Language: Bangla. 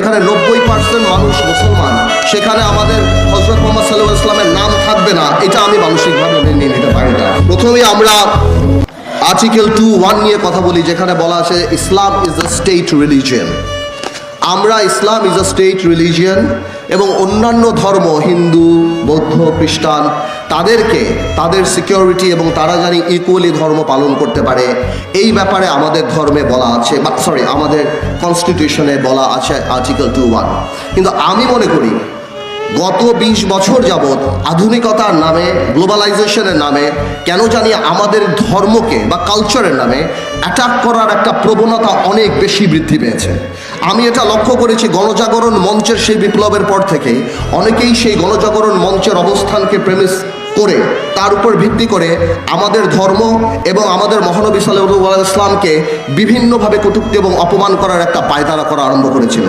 যেখানে 90% মানুষ মুসলমান, সেখানে আমাদের হযরত মুহাম্মদ সাল্লাল্লাহু আলাইহি ওয়াসাল্লামের নাম থাকবে না, এটা আমি মানসিকভাবে মেনে নিতে পারি না। প্রথমেই আমরা আর্টিকেল 2(1) নিয়ে কথা বলি, যেখানে বলা আছে ইসলাম ইজ আ স্টেট রিলিজিয়ন। আমরা ইসলাম ইজ আ স্টেট রিলিজিয়ন এবং অন্যান্য ধর্ম, হিন্দু, বৌদ্ধ, খ্রিস্টান, তাদেরকে তাদের সিকিউরিটি এবং তারা জানি ইকুয়ালি ধর্ম পালন করতে পারে, এই ব্যাপারে আমাদের ধর্মে বলা আছে, আমাদের কনস্টিটিউশনে বলা আছে আর্টিকেল 2(1). কিন্তু আমি মনে করি গত 20 বছর যাবৎ আধুনিকতার নামে, গ্লোবালাইজেশনের নামে কেন জানি আমাদের ধর্মকে বা কালচারের নামে অ্যাটাক করার একটা প্রবণতা অনেক বেশি বৃদ্ধি পেয়েছে। আমি এটা লক্ষ্য করেছি গণজাগরণ মঞ্চের সেই বিপ্লবের পর থেকে অনেকেই সেই গণজাগরণ মঞ্চের অবস্থানকে প্রেমিস করে, তার উপর ভিত্তি করে আমাদের ধর্ম এবং আমাদের মহানবী সাল্লাল্লাহু আলাইহি ওয়াসাল্লামকে বিভিন্নভাবে কটূক্তি এবং অপমান করার একটা পায়তারা করা আরম্ভ করেছিল।